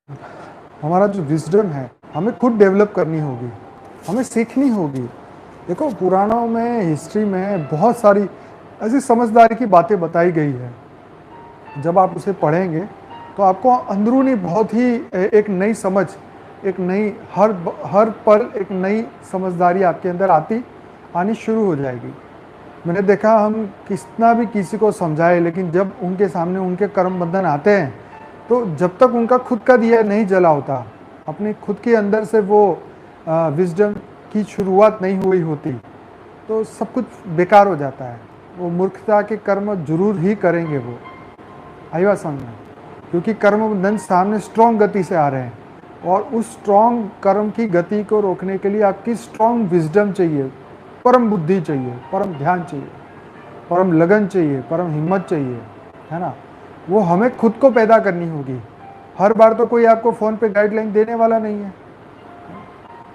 हमारा जो विजडम है हमें खुद डेवलप करनी होगी, हमें सीखनी होगी। देखो पुराणों में, हिस्ट्री में बहुत सारी ऐसी समझदारी की बातें बताई गई है। जब आप उसे पढ़ेंगे तो आपको अंदरूनी बहुत ही एक नई समझ, एक नई हर पल एक नई समझदारी आपके अंदर आनी शुरू हो जाएगी। मैंने देखा हम कितना भी किसी को समझाए, लेकिन जब उनके सामने उनके कर्म बंधन आते हैं तो जब तक उनका खुद का दिया नहीं जला होता, अपनी खुद के अंदर से वो विजडम की शुरुआत नहीं हुई होती, तो सब कुछ बेकार हो जाता है। वो मूर्खता के कर्म जरूर ही करेंगे वो। आई बात समझ में? क्योंकि कर्म बंधन सामने स्ट्रॉन्ग गति से आ रहे हैं, और उस स्ट्रॉन्ग कर्म की गति को रोकने के लिए आपकी स्ट्रॉन्ग विजडम चाहिए, परम बुद्धि चाहिए, परम ध्यान चाहिए, परम लगन चाहिए, परम हिम्मत चाहिए, है ना। वो हमें खुद को पैदा करनी होगी। हर बार तो कोई आपको फ़ोन पे गाइडलाइन देने वाला नहीं है।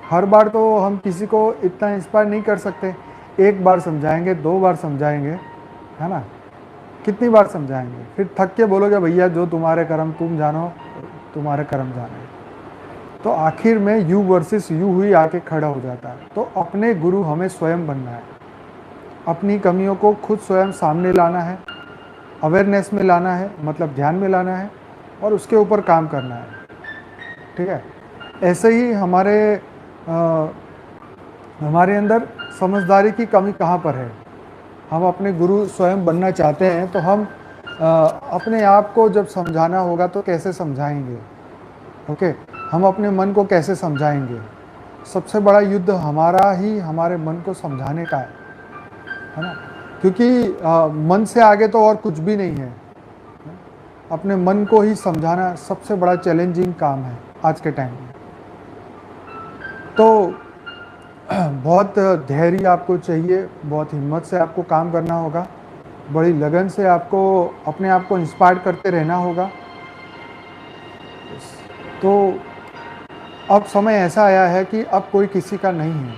हर बार तो हम किसी को इतना इंस्पायर नहीं कर सकते। एक बार समझाएंगे, 2 बार समझाएंगे, है ना, कितनी बार समझाएंगे, फिर थक के बोलोगे भैया जो तुम्हारे कर्म तुम जानो, तुम्हारे कर्म जाने। तो आखिर में यू वर्सेस यू ही आके खड़ा हो जाता है। तो अपने गुरु हमें स्वयं बनना है, अपनी कमियों को खुद स्वयं सामने लाना है, अवेयरनेस में लाना है, मतलब ध्यान में लाना है, और उसके ऊपर काम करना है। ठीक है। ऐसे ही हमारे अंदर समझदारी की कमी कहाँ पर है। हम अपने गुरु स्वयं बनना चाहते हैं तो हम अपने आप को जब समझाना होगा तो कैसे समझाएंगे। ओके, हम अपने मन को कैसे समझाएंगे। सबसे बड़ा युद्ध हमारा ही हमारे मन को समझाने का है ना। क्योंकि मन से आगे तो और कुछ भी नहीं है। अपने मन को ही समझाना सबसे बड़ा चैलेंजिंग काम है आज के टाइम में। तो बहुत धैर्य आपको चाहिए, बहुत हिम्मत से आपको काम करना होगा, बड़ी लगन से आपको अपने आप को इंस्पायर करते रहना होगा। तो अब समय ऐसा आया है कि अब कोई किसी का नहीं है।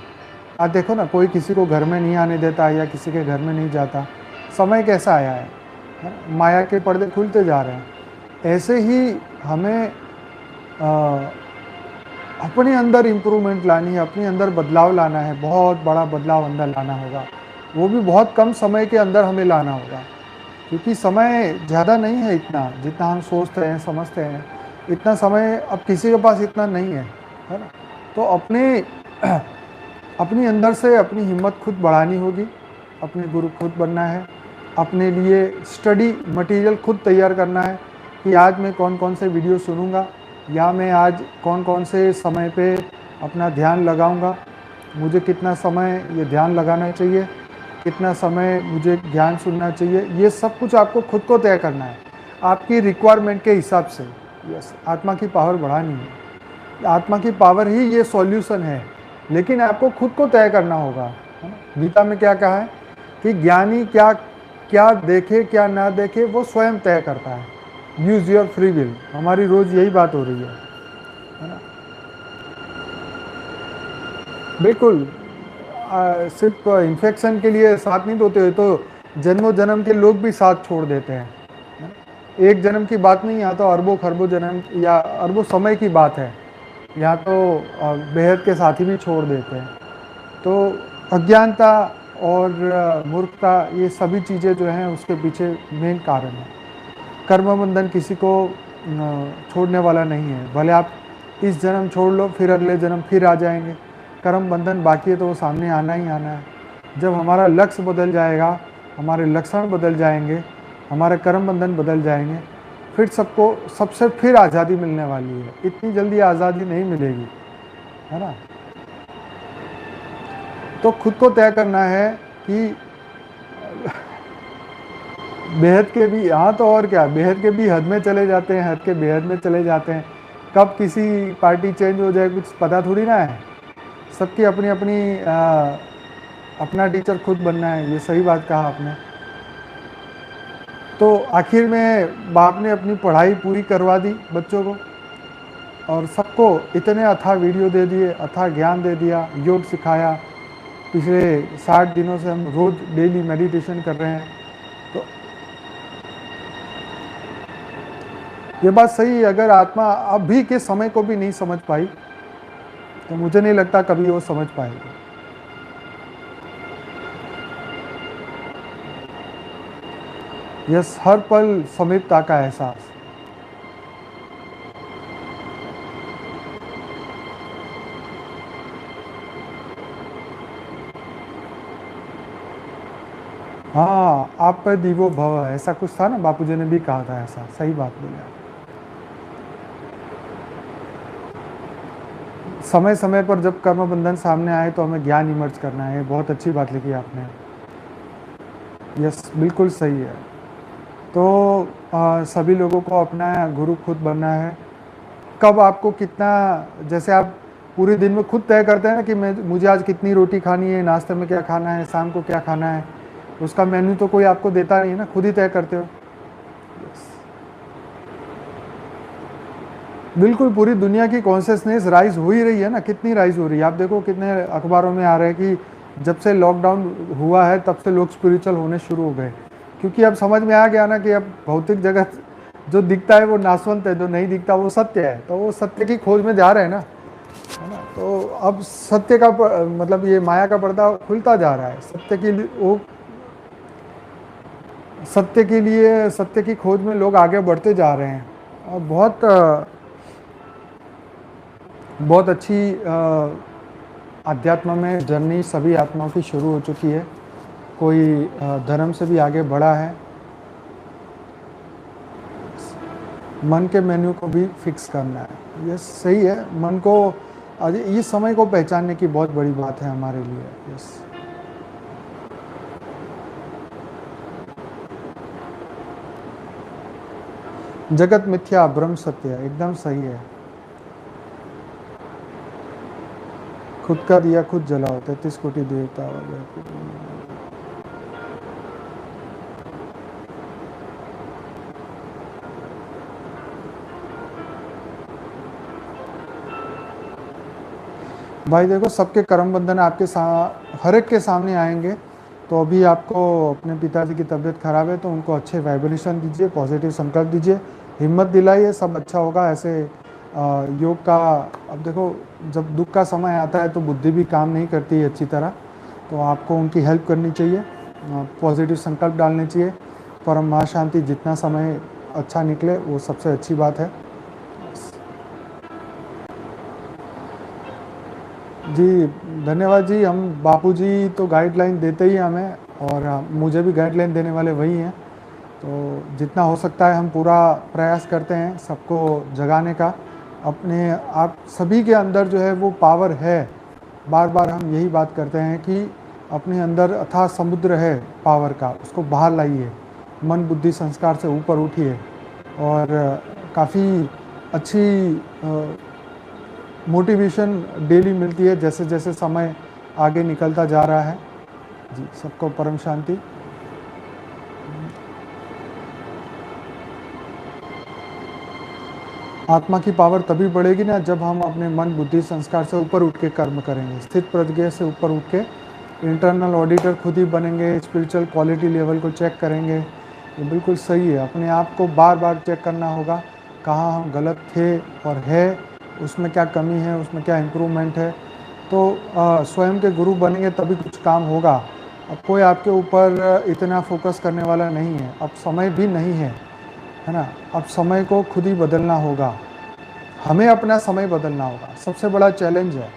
आप देखो ना, कोई किसी को घर में नहीं आने देता या किसी के घर में नहीं जाता। समय कैसा आया है, माया के पर्दे खुलते जा रहे हैं। ऐसे ही हमें अपने अंदर इम्प्रूवमेंट लानी है, अपने अंदर बदलाव लाना है, बहुत बड़ा बदलाव अंदर लाना होगा। वो भी बहुत कम समय के अंदर हमें लाना होगा, क्योंकि समय ज़्यादा नहीं है इतना जितना हम सोचते हैं समझते हैं। इतना समय अब किसी के पास इतना नहीं है ना। तो अपनी अंदर से अपनी हिम्मत खुद बढ़ानी होगी, अपने गुरु खुद बनना है, अपने लिए स्टडी मटेरियल खुद तैयार करना है कि आज मैं कौन कौन से वीडियो सुनूंगा, या मैं आज कौन कौन से समय पे अपना ध्यान लगाऊंगा, मुझे कितना समय ये ध्यान लगाना चाहिए, कितना समय मुझे ध्यान सुनना चाहिए। ये सब कुछ आपको खुद को तय करना है, आपकी रिक्वायरमेंट के हिसाब से। यस, आत्मा की पावर बढ़ानी है, आत्मा की पावर ही ये सॉल्यूशन है, लेकिन आपको खुद को तय करना होगा। है ना? गीता में क्या कहा है कि ज्ञानी क्या क्या देखे क्या ना देखे वो स्वयं तय करता है। Use your free will. हमारी रोज यही बात हो रही है ना। बिल्कुल। सिर्फ इन्फेक्शन के लिए साथ नहीं देते, तो जन्मों जन्म के लोग भी साथ छोड़ देते हैं। एक जन्म की बात नहीं, यहाँ तो अरबों खरबों जन्म या अरबों समय की बात है। यहाँ तो बेहद के साथी भी छोड़ देते हैं। तो अज्ञानता और मूर्खता, ये सभी चीज़ें जो हैं उसके पीछे मेन कारण है। कर्म बंधन किसी को छोड़ने वाला नहीं है। भले आप इस जन्म छोड़ लो, फिर अगले जन्म फिर आ जाएंगे। कर्म बंधन बाकी है तो वो सामने आना ही आना है। जब हमारा लक्ष्य बदल जाएगा, हमारे लक्षण बदल जाएंगे, हमारे कर्म बंधन बदल जाएंगे, फिर सबसे फिर आज़ादी मिलने वाली है। इतनी जल्दी आज़ादी नहीं मिलेगी, है ना। तो खुद को तय करना है कि बेहद के भी, हाँ तो और क्या, बेहद के भी हद में चले जाते हैं, हद के बेहद में चले जाते हैं। कब किसी पार्टी चेंज हो जाए कुछ पता थोड़ी ना है। सबकी अपनी अपनी अपना टीचर खुद बनना है। ये सही बात कहा आपने। तो आखिर में बाप ने अपनी पढ़ाई पूरी करवा दी बच्चों को, और सबको इतने अथाह वीडियो दे दिए, अथाह ज्ञान दे दिया, योग सिखाया। पिछले 60 दिनों से हम रोज़ डेली मेडिटेशन कर रहे हैं। तो ये बात सही है, अगर आत्मा अभी के समय को भी नहीं समझ पाई तो मुझे नहीं लगता कभी वो समझ पाएगी। यस, हर पल समीपता का एहसास। हाँ, आप पे दीवो भव, ऐसा कुछ था ना, बापूजी ने भी कहा था ऐसा, सही बात बोले आप। समय समय पर जब कर्म बंधन सामने आए तो हमें ज्ञान इमर्ज करना है, बहुत अच्छी बात लिखी आपने। यस, बिल्कुल सही है। तो सभी लोगों को अपना गुरु खुद बनना है। कब आपको कितना, जैसे आप पूरे दिन में खुद तय करते हैं ना कि मुझे आज कितनी रोटी खानी है, नाश्ते में क्या खाना है, शाम को क्या खाना है, उसका मेन्यू तो कोई आपको देता नहीं है ना, खुद ही तय करते हो। बिल्कुल, पूरी दुनिया की कॉन्शियसनेस राइज हो ही रही है ना, कितनी राइज हो रही है। आप देखो कितने अखबारों में आ रहे हैं कि जब से लॉकडाउन हुआ है तब से लोग स्पिरिचुअल होने शुरू हो गए, क्योंकि अब समझ में आ गया ना कि अब भौतिक जगत जो दिखता है वो नाशवंत है, जो नहीं दिखता वो सत्य है। तो वो सत्य की खोज में जा रहे हैं ना, है ना। तो अब सत्य का मतलब ये माया का पर्दा खुलता जा रहा है, सत्य के लिए वो, सत्य के लिए, सत्य की खोज में लोग आगे बढ़ते जा रहे हैं। और बहुत अच्छी अध्यात्म में जर्नी सभी आत्माओं की शुरू हो चुकी है। कोई धर्म से भी आगे बढ़ा है। मन के मेन्यू को भी फिक्स करना है, यस सही है। मन को आज इस समय को पहचानने की बहुत बड़ी बात है हमारे लिए। यस, जगत मिथ्या ब्रह्म सत्य है, एकदम सही है। खुद का दिया खुद जलाओ, 33 कोटि देवता। भाई देखो, सबके कर्म बंधन आपके हर एक के सामने आएंगे। तो अभी आपको अपने पिताजी की तबीयत खराब है तो उनको अच्छे वाइब्रेशन दीजिए, पॉजिटिव संकल्प दीजिए, हिम्मत दिलाइए, सब अच्छा होगा। ऐसे योग का, अब देखो जब दुख का समय आता है तो बुद्धि भी काम नहीं करती है अच्छी तरह, तो आपको उनकी हेल्प करनी चाहिए, पॉजिटिव संकल्प डालने चाहिए। परम महाशांति जितना समय अच्छा निकले वो सबसे अच्छी बात है। जी धन्यवाद जी। हम बापूजी तो गाइडलाइन देते ही हमें, और मुझे भी गाइडलाइन देने वाले वही हैं। तो जितना हो सकता है हम पूरा प्रयास करते हैं सबको जगाने का। अपने आप सभी के अंदर जो है वो पावर है। बार बार हम यही बात करते हैं कि अपने अंदर अथाह समुद्र है पावर का, उसको बाहर लाइए, मन बुद्धि संस्कार से ऊपर उठिए। और काफ़ी अच्छी मोटिवेशन डेली मिलती है जैसे जैसे समय आगे निकलता जा रहा है। जी, सबको परम शांति। आत्मा की पावर तभी बढ़ेगी ना जब हम अपने मन बुद्धि संस्कार से ऊपर उठ के कर्म करेंगे, स्थित प्रज्ञा से ऊपर उठ के इंटरनल ऑडिटर खुद ही बनेंगे, स्पिरिचुअल क्वालिटी लेवल को चेक करेंगे। ये बिल्कुल सही है, अपने आप को बार बार चेक करना होगा कहाँ हम गलत थे और है, उसमें क्या कमी है, उसमें क्या इम्प्रूवमेंट है। तो स्वयं के गुरु बनेंगे तभी कुछ काम होगा। अब कोई आपके ऊपर इतना फोकस करने वाला नहीं है, अब समय भी नहीं है ना। अब समय को खुद ही बदलना होगा, हमें अपना समय बदलना होगा। सबसे बड़ा चैलेंज है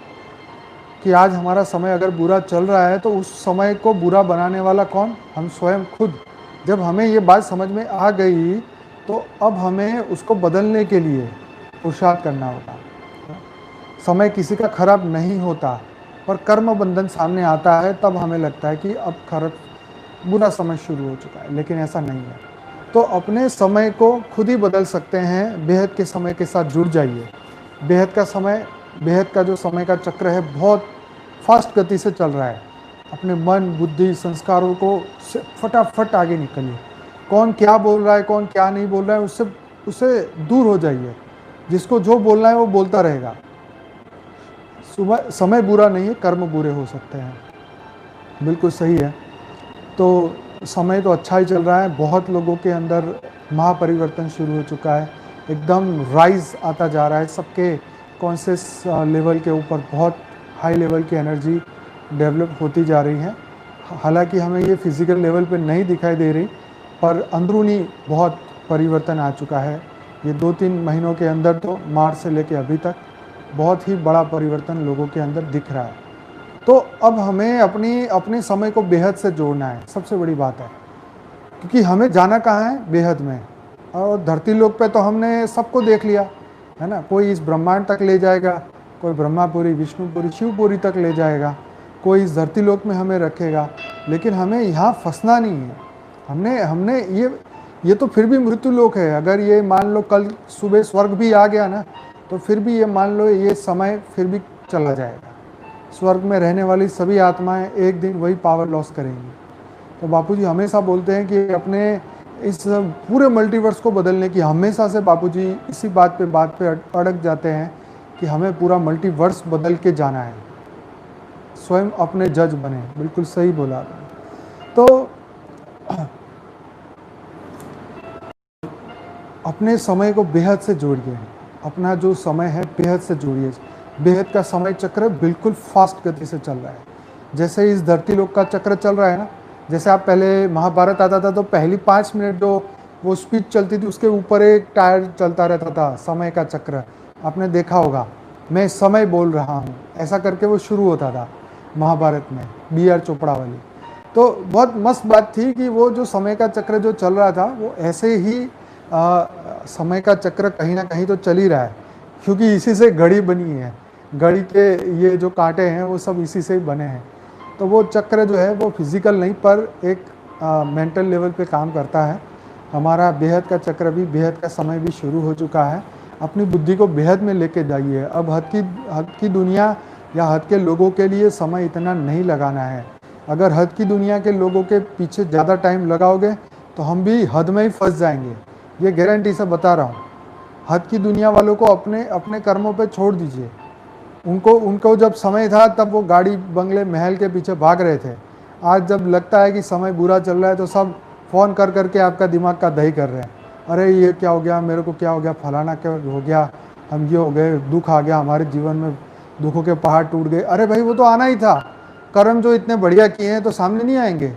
कि आज हमारा समय अगर बुरा चल रहा है तो उस समय को बुरा बनाने वाला कौन? हम स्वयं खुद। जब हमें ये बात समझ में आ गई तो अब हमें उसको बदलने के लिए पुरुषार्थ करना होगा। समय किसी का खराब नहीं होता, पर कर्म बंधन सामने आता है तब हमें लगता है कि अब खराब बुरा समय शुरू हो चुका है, लेकिन ऐसा नहीं है। तो अपने समय को खुद ही बदल सकते हैं, बेहद के समय के साथ जुड़ जाइए। बेहद का समय, बेहद का जो समय का चक्र है बहुत फास्ट गति से चल रहा है। अपने मन बुद्धि संस्कारों को से फटाफट आगे निकलिए। कौन क्या बोल रहा है, कौन क्या नहीं बोल रहा है, उससे दूर हो जाइए। जिसको जो बोलना है वो बोलता रहेगा। सुबह समय बुरा नहीं है, कर्म बुरे हो सकते हैं। बिल्कुल सही है। तो समय तो अच्छा ही चल रहा है, बहुत लोगों के अंदर महापरिवर्तन शुरू हो चुका है। एकदम राइज आता जा रहा है, सबके कॉन्शियस लेवल के ऊपर बहुत हाई लेवल की एनर्जी डेवलप होती जा रही है। हालांकि हमें ये फिज़िकल लेवल पे नहीं दिखाई दे रही, पर अंदरूनी बहुत परिवर्तन आ चुका है। ये 2-3 महीनों के अंदर तो मार्च से लेके अभी तक बहुत ही बड़ा परिवर्तन लोगों के अंदर दिख रहा है। तो अब हमें अपने समय को बेहद से जोड़ना है, सबसे बड़ी बात है, क्योंकि हमें जाना कहाँ है, बेहद में। और धरती लोक पे तो हमने सबको देख लिया है ना, कोई इस ब्रह्मांड तक ले जाएगा, कोई ब्रह्मापुरी, विष्णुपुरी, शिवपुरी तक ले जाएगा, कोई इस धरती लोक में हमें रखेगा, लेकिन हमें यहाँ फंसना नहीं है। हमने हमने ये तो फिर भी मृत्यु लोक है। अगर ये मान लो कल सुबह स्वर्ग भी आ गया ना, तो फिर भी ये मान लो ये समय फिर भी चला जाएगा। स्वर्ग में रहने वाली सभी आत्माएं एक दिन वही पावर लॉस करेंगी। तो बापूजी हमेशा बोलते हैं कि अपने इस पूरे मल्टीवर्स को बदलने की, हमेशा से बापूजी इसी बात पे अड़क जाते हैं कि हमें पूरा मल्टीवर्स बदल के जाना है, स्वयं अपने जज बने। बिल्कुल सही बोला आपने। तो अपने समय को बेहद से जोड़िए, अपना जो समय है बेहद से जोड़िए। बेहद का समय चक्र बिल्कुल फास्ट गति से चल रहा है, जैसे इस धरती लोक का चक्र चल रहा है ना। जैसे आप पहले महाभारत आता था तो पहली 5 मिनट जो वो स्पीड चलती थी, उसके ऊपर एक टायर चलता रहता था, समय का चक्र। आपने देखा होगा, मैं समय बोल रहा हूँ, ऐसा करके वो शुरू होता था महाभारत में, B.R. चोपड़ा वाली। तो बहुत मस्त बात थी कि वो जो समय का चक्र जो चल रहा था, वो ऐसे ही समय का चक्र कहीं ना कहीं तो चल ही रहा है, क्योंकि इसी से घड़ी बनी है। घड़ी के ये जो कांटे हैं वो सब इसी से ही बने हैं। तो वो चक्र जो है वो फिजिकल नहीं, पर एक मेंटल लेवल पे काम करता है। हमारा बेहद का चक्र भी, बेहद का समय भी शुरू हो चुका है। अपनी बुद्धि को बेहद में लेके जाइए। अब हद की दुनिया या हद के लोगों के लिए समय इतना नहीं लगाना है। अगर हद की दुनिया के लोगों के पीछे ज़्यादा टाइम लगाओगे तो हम भी हद में ही फंस जाएंगे, ये गारंटी से बता रहा हूँ। हद की दुनिया वालों को अपने कर्मों पे छोड़ दीजिए। उनको जब समय था तब वो गाड़ी बंगले महल के पीछे भाग रहे थे। आज जब लगता है कि समय बुरा चल रहा है तो सब फ़ोन कर करके आपका दिमाग का दही कर रहे हैं। अरे ये क्या हो गया, मेरे को क्या हो गया, फलाना क्या हो गया, हम ये हो गए, दुख आ गया हमारे जीवन में, दुखों के पहाड़ टूट गए। अरे भाई वो तो आना ही था, कर्म जो इतने बढ़िया किए हैं तो सामने नहीं आएंगे।